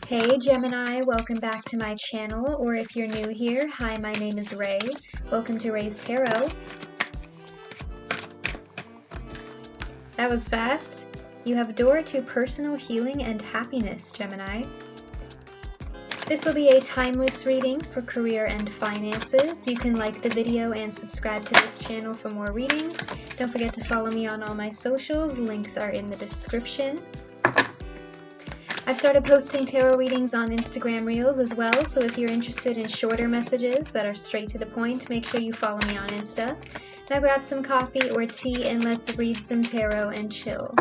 Hey Gemini, welcome back to my channel, or if you're new here, hi, my name is Ray. Welcome to Ray's Tarot. That was fast. You have a door to personal healing and happiness, Gemini. This will be a timeless reading for career and finances. You can like the video and subscribe to this channel for more readings. Don't forget to follow me on all my socials. Links are in the description. I've started posting tarot readings on Instagram Reels as well, so if you're interested in shorter messages that are straight to the point, make sure you follow me on Insta. Now grab some coffee or tea and let's read some tarot and chill.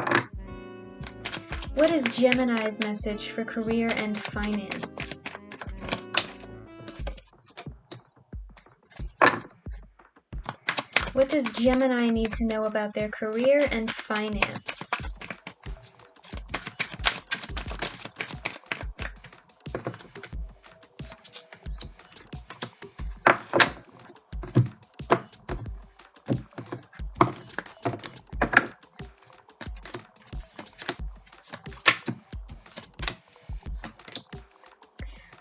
What is Gemini's message for career and finance? What does Gemini need to know about their career and finance?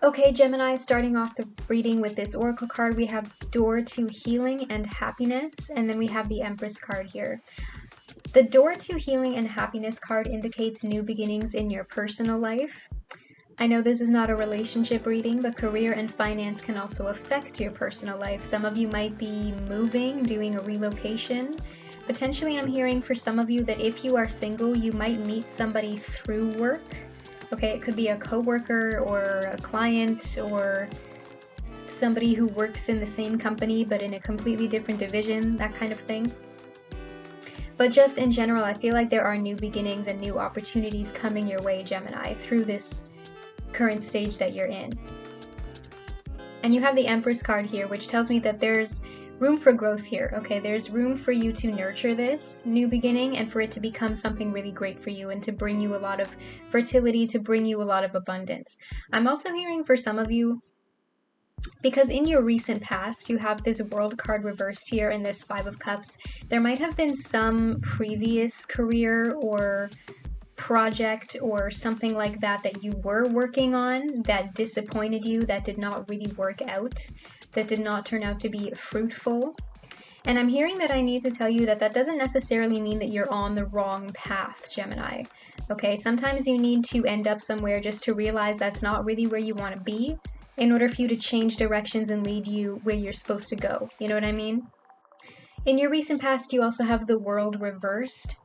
Okay, Gemini, starting off the reading with this oracle card, we have door to healing and happiness, and then we have the Empress card here. The door to healing and happiness card indicates new beginnings in your personal life. I know this is not a relationship reading, but career and finance can also affect your personal life. Some of you might be moving, doing a relocation. Potentially, I'm hearing for some of you that if you are single, you might meet somebody through work. Okay, it could be a coworker or a client or somebody who works in the same company but in a completely different division, that kind of thing. But just in general, I feel like there are new beginnings and new opportunities coming your way, Gemini, through this current stage that you're in. And you have the Empress card here, which tells me that there's room for growth here, okay? There's room for you to nurture this new beginning and for it to become something really great for you and to bring you a lot of fertility, to bring you a lot of abundance. I'm also hearing for some of you, because in your recent past, you have this World card reversed here and this Five of Cups, there might have been some previous career or project or something like that that you were working on that disappointed you, that did not really work out, that did not turn out to be fruitful. And I'm hearing that I need to tell you that that doesn't necessarily mean that you're on the wrong path, Gemini. Okay, sometimes you need to end up somewhere just to realize that's not really where you want to be in order for you to change directions and lead you where you're supposed to go. You know what I mean? In your recent past, you also have the World reversed.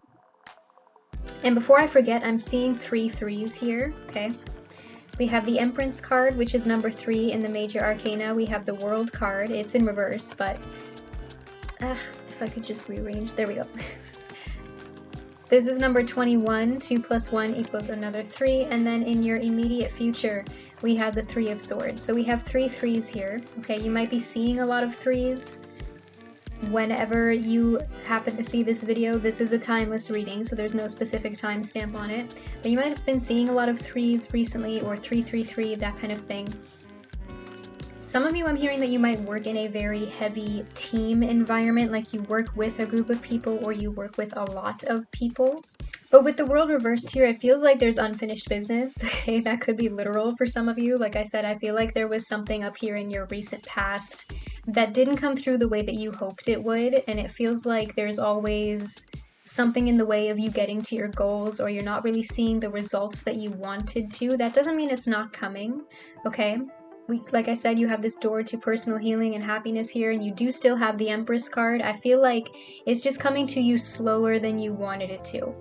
And before I forget, I'm seeing 3 threes here, okay? We have the Empress card, which is number 3 in the Major Arcana. We have the World card. It's in reverse, but if I could just rearrange. There we go. This is number 21. 2 plus 1 equals another 3. And then in your immediate future, we have the 3 of Swords. So we have 3 threes here. Okay, you might be seeing a lot of 3s. Whenever you happen to see this video, this is a timeless reading, so there's no specific timestamp on it. But you might have been seeing a lot of 3s recently, or 333, that kind of thing. Some of you, I'm hearing that you might work in a very heavy team environment, like you work with a group of people or you work with a lot of people. But with the World reversed here, it feels like there's unfinished business. Okay, that could be literal for some of you. Like I said, I feel like there was something up here in your recent past that didn't come through the way that you hoped it would, and it feels like there's always something in the way of you getting to your goals, or you're not really seeing the results that you wanted to. That doesn't mean it's not coming, okay? Like I said, you have this door to personal healing and happiness here, and you do still have the Empress card. I feel like it's just coming to you slower than you wanted it to.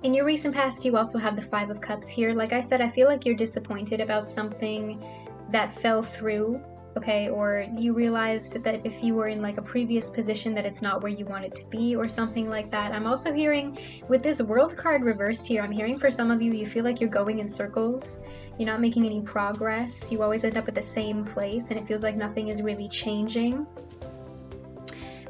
In your recent past, you also have the Five of Cups here. Like I said, I feel like you're disappointed about something that fell through, okay, or you realized that if you were in like a previous position that it's not where you want it to be or something like that. I'm also hearing with this World card reversed here, I'm hearing for some of you, you feel like you're going in circles. You're not making any progress. You always end up at the same place and it feels like nothing is really changing.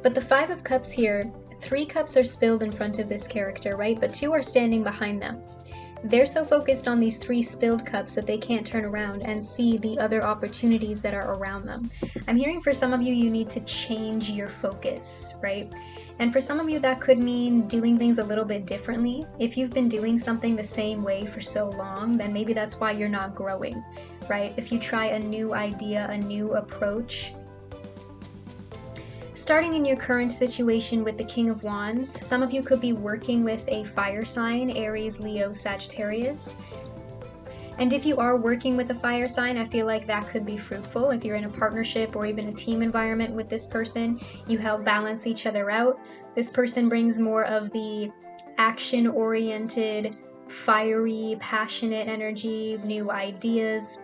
But the Five of Cups here, 3 cups are spilled in front of this character, right? But 2 are standing behind them. They're so focused on these 3 spilled cups that they can't turn around and see the other opportunities that are around them. I'm hearing for some of you, you need to change your focus, right? And for some of you, that could mean doing things a little bit differently. If you've been doing something the same way for so long, then maybe that's why you're not growing, right? If you try a new idea, a new approach. Starting in your current situation with the King of Wands, some of you could be working with a fire sign, Aries, Leo, Sagittarius. And if you are working with a fire sign, I feel like that could be fruitful. If you're in a partnership or even a team environment with this person, you help balance each other out. This person brings more of the action-oriented, fiery, passionate energy, new ideas,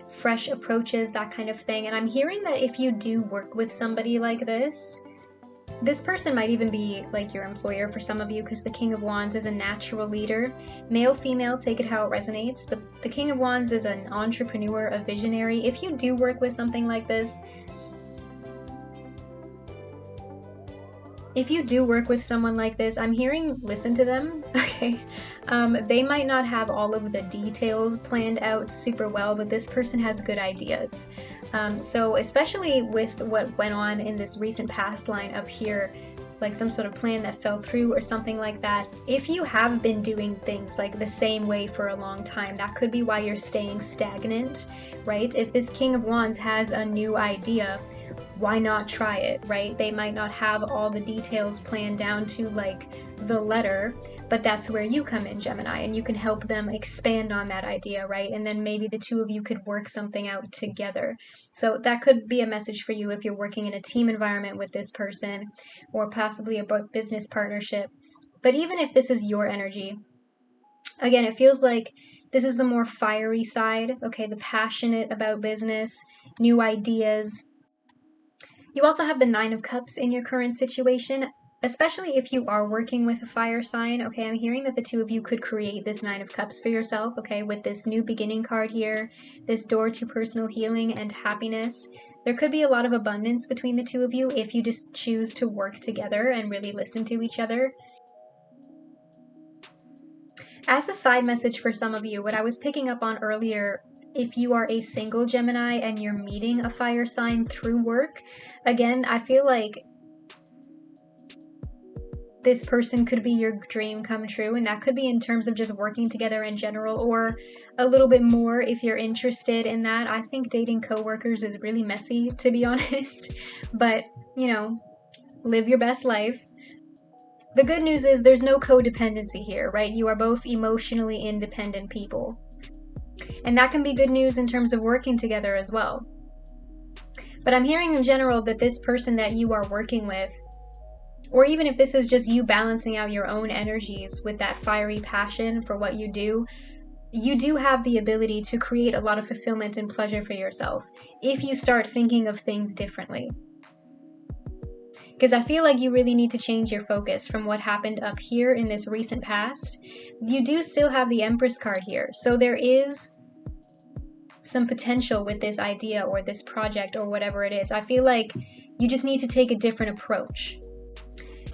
fresh approaches, that kind of thing. And I'm hearing that if you do work with somebody like this person might even be like your employer for some of you, because the King of Wands is a natural leader. Male, female, take it how it resonates, but the King of Wands is an entrepreneur, a visionary. If you do work with something like this, someone like this, I'm hearing listen to them, okay? They might not have all of the details planned out super well, but this person has good ideas. So especially with what went on in this recent past line up here, like some sort of plan that fell through or something like that, if you have been doing things like the same way for a long time, that could be why you're staying stagnant, right? If this King of Wands has a new idea, why not try it, right? They might not have all the details planned down to like the letter, but that's where you come in, Gemini, and you can help them expand on that idea, right? And then maybe the two of you could work something out together. So that could be a message for you if you're working in a team environment with this person, or possibly a business partnership. But even if this is your energy, again, it feels like this is the more fiery side, okay? The passionate about business, new ideas. You also have the Nine of Cups in your current situation, especially if you are working with a fire sign, okay? I'm hearing that the two of you could create this Nine of Cups for yourself, okay? With this new beginning card here, this door to personal healing and happiness. There could be a lot of abundance between the two of you if you just choose to work together and really listen to each other. As a side message for some of you, what I was picking up on earlier, if you are a single Gemini and you're meeting a fire sign through work, again, I feel like this person could be your dream come true, and that could be in terms of just working together in general, or a little bit more if you're interested in that. I think dating coworkers is really messy, to be honest, but, you know, live your best life. The good news is there's no codependency here, right? You are both emotionally independent people. And that can be good news in terms of working together as well. But I'm hearing in general that this person that you are working with, or even if this is just you balancing out your own energies with that fiery passion for what you do have the ability to create a lot of fulfillment and pleasure for yourself if you start thinking of things differently. Because I feel like you really need to change your focus from what happened up here in this recent past. You do still have the Empress card here, so there is some potential with this idea or this project or whatever it is. I feel like you just need to take a different approach.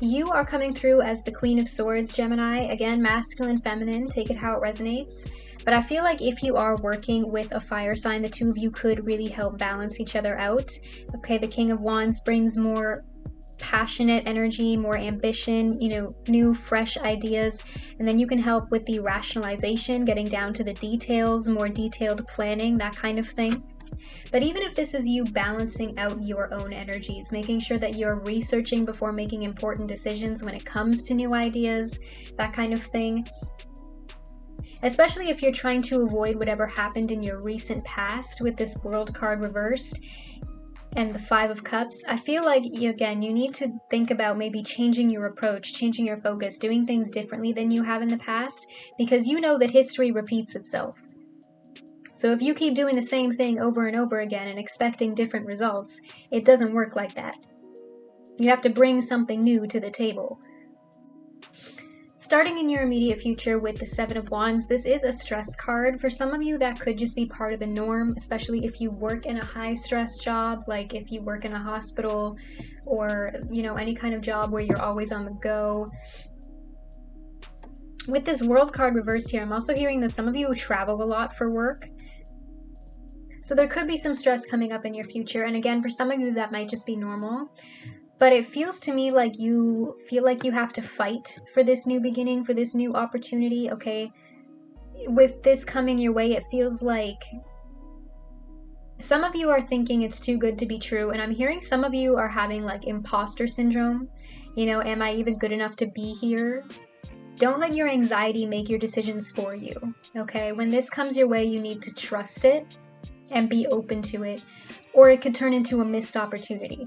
You are coming through as the Queen of Swords, Gemini. Again, masculine, feminine, take it how it resonates. But I feel like if you are working with a fire sign, the two of you could really help balance each other out. Okay, the King of Wands brings more passionate energy, more ambition, you know, new fresh ideas, and then you can help with the rationalization, getting down to the details, more detailed planning, that kind of thing. But even if this is you balancing out your own energies, making sure that you're researching before making important decisions when it comes to new ideas, that kind of thing, especially if you're trying to avoid whatever happened in your recent past with this World card reversed and the Five of Cups, I feel like, again, you need to think about maybe changing your approach, changing your focus, doing things differently than you have in the past, because you know that history repeats itself. So if you keep doing the same thing over and over again and expecting different results, it doesn't work like that. You have to bring something new to the table. Starting in your immediate future with the Seven of Wands, this is a stress card. For some of you, that could just be part of the norm, especially if you work in a high-stress job, like if you work in a hospital or, you know, any kind of job where you're always on the go. With this World card reversed here, I'm also hearing that some of you travel a lot for work. So there could be some stress coming up in your future. And again, for some of you, that might just be normal. But it feels to me like you feel like you have to fight for this new beginning, for this new opportunity, okay? With this coming your way, it feels like some of you are thinking it's too good to be true, and I'm hearing some of you are having like imposter syndrome. You know, am I even good enough to be here? Don't let your anxiety make your decisions for you, okay? When this comes your way, you need to trust it and be open to it, or it could turn into a missed opportunity.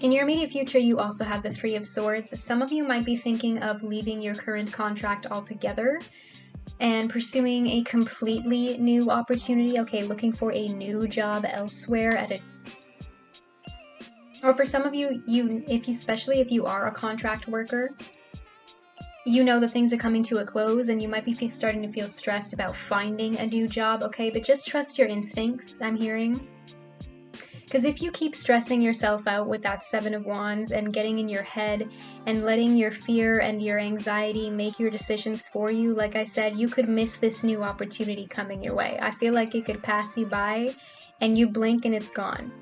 In your immediate future, you also have the Three of Swords. Some of you might be thinking of leaving your current contract altogether and pursuing a completely new opportunity, okay, looking for a new job elsewhere or for some of you, especially if you are a contract worker, you know that things are coming to a close and you might be starting to feel stressed about finding a new job, okay, but just trust your instincts, I'm hearing. Because if you keep stressing yourself out with that Seven of Wands and getting in your head and letting your fear and your anxiety make your decisions for you, like I said, you could miss this new opportunity coming your way. I feel like it could pass you by and you blink and it's gone.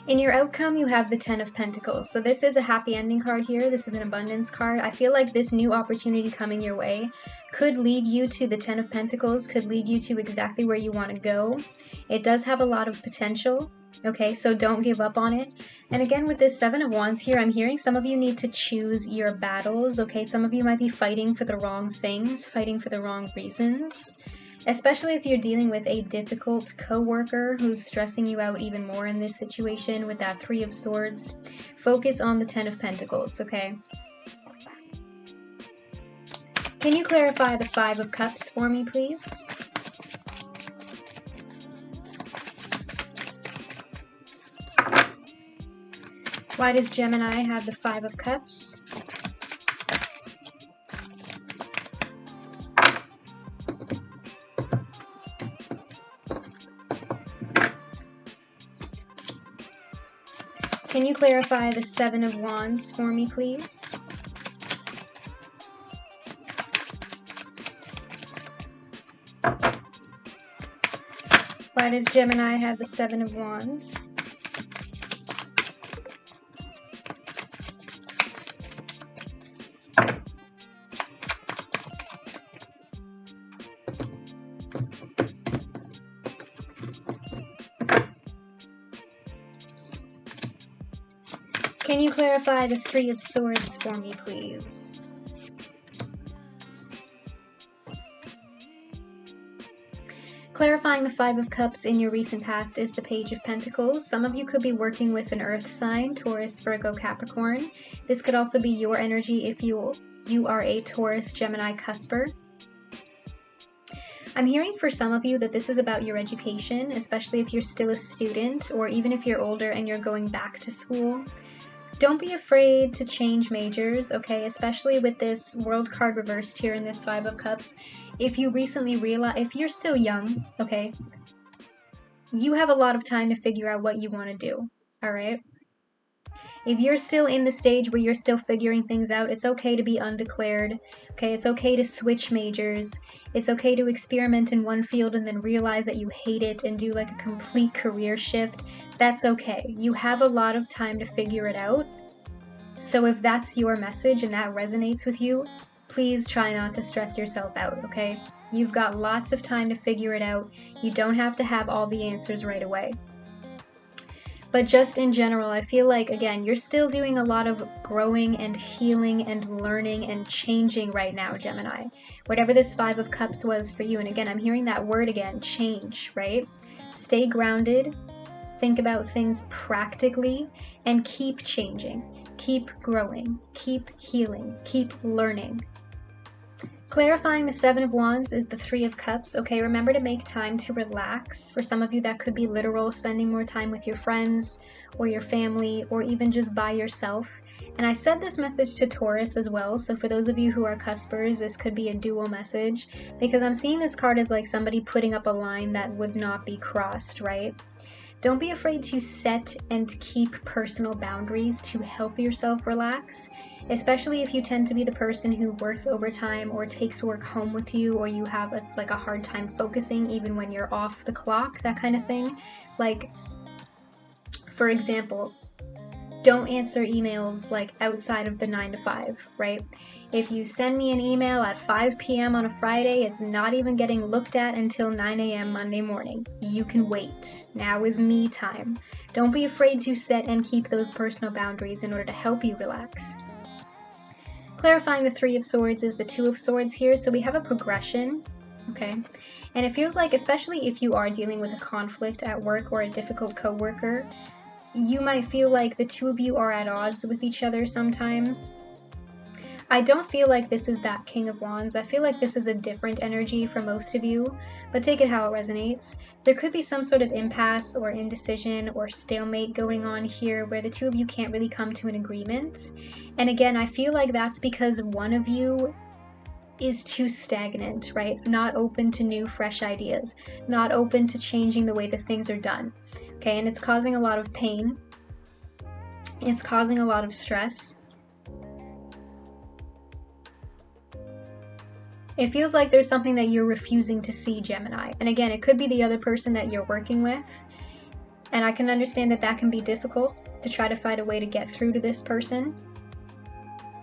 In your outcome, you have the Ten of Pentacles. So this is a happy ending card here. This is an abundance card. I feel like this new opportunity coming your way could lead you to the Ten of Pentacles, could lead you to exactly where you want to go. It does have a lot of potential. Okay, so don't give up on it. And again, with this Seven of Wands here, I'm hearing some of you need to choose your battles. Okay, some of you might be fighting for the wrong things, fighting for the wrong reasons. Especially if you're dealing with a difficult coworker who's stressing you out even more in this situation with that Three of Swords. Focus on the Ten of Pentacles, okay? Can you clarify the Five of Cups for me, please? Why does Gemini have the Five of Cups? Can you clarify the Seven of Wands for me, please? Why does Gemini have the Seven of Wands? Can you clarify the Three of Swords for me, please? Clarifying the Five of Cups in your recent past is the Page of Pentacles. Some of you could be working with an earth sign, Taurus, Virgo, Capricorn. This could also be your energy if you are a Taurus, Gemini cusper. I'm hearing for some of you that this is about your education, especially if you're still a student or even if you're older and you're going back to school. Don't be afraid to change majors, okay? Especially with this World card reversed here in this Five of Cups. If you recently realize, if you're still young, okay, you have a lot of time to figure out what you want to do, all right? If you're still in the stage where you're still figuring things out, it's okay to be undeclared, okay? It's okay to switch majors. It's okay to experiment in one field and then realize that you hate it and do like a complete career shift. That's okay. You have a lot of time to figure it out. So if that's your message and that resonates with you, please try not to stress yourself out, okay? You've got lots of time to figure it out. You don't have to have all the answers right away. But just in general, I feel like, again, you're still doing a lot of growing and healing and learning and changing right now, Gemini. Whatever this Five of Cups was for you, and again, I'm hearing that word again, change, right? Stay grounded, think about things practically, and keep changing, keep growing, keep healing, keep learning. Clarifying the Seven of Wands is the Three of Cups. Okay, remember to make time to relax. For some of you, that could be literal, spending more time with your friends or your family or even just by yourself. And I said this message to Taurus as well, so for those of you who are cuspers, this could be a dual message because I'm seeing this card as like somebody putting up a line that would not be crossed, right? Don't be afraid to set and keep personal boundaries to help yourself relax, especially if you tend to be the person who works overtime or takes work home with you, or you have a hard time focusing even when you're off the clock, that kind of thing. Like, for example, don't answer emails like outside of the 9 to 5, right? If you send me an email at 5 p.m. on a Friday, it's not even getting looked at until 9 a.m. Monday morning. You can wait. Now is me time. Don't be afraid to set and keep those personal boundaries in order to help you relax. Clarifying the 3 of Swords is the 2 of Swords here, so we have a progression, okay? And it feels like, especially if you are dealing with a conflict at work or a difficult coworker, you might feel like the 2 of you are at odds with each other sometimes. I don't feel like this is that King of Wands. I feel like this is a different energy for most of you, but take it how it resonates. There could be some sort of impasse or indecision or stalemate going on here where the 2 of you can't really come to an agreement. And again, I feel like that's because one of you is too stagnant, right? Not open to new, fresh ideas, not open to changing the way that things are done. Okay, and it's causing a lot of pain. It's causing a lot of stress. It feels like there's something that you're refusing to see, Gemini. And again, it could be the other person that you're working with. And I can understand that that can be difficult to try to find a way to get through to this person.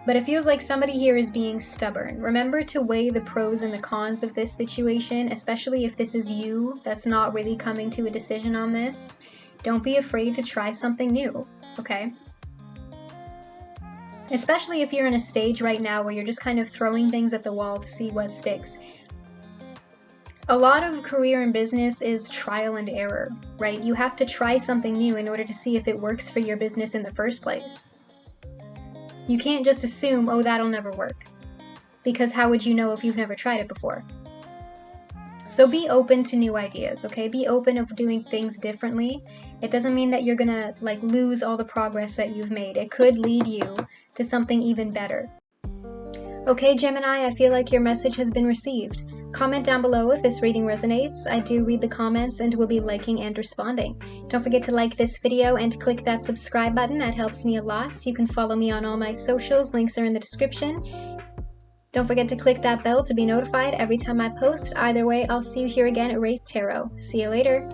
But it feels like somebody here is being stubborn. Remember to weigh the pros and the cons of this situation, especially if this is you that's not really coming to a decision on this. Don't be afraid to try something new, okay? Especially if you're in a stage right now where you're just kind of throwing things at the wall to see what sticks. A lot of career and business is trial and error, right? You have to try something new in order to see if it works for your business in the first place. You can't just assume, oh, that'll never work. Because how would you know if you've never tried it before? So be open to new ideas, okay? Be open of doing things differently. It doesn't mean that you're gonna lose all the progress that you've made. It could lead you to something even better. Okay, Gemini, I feel like your message has been received. Comment down below if this reading resonates. I do read the comments and will be liking and responding. Don't forget to like this video and click that subscribe button. That helps me a lot. You can follow me on all my socials. Links are in the description. Don't forget to click that bell to be notified every time I post. Either way, I'll see you here again at Race Tarot. See you later.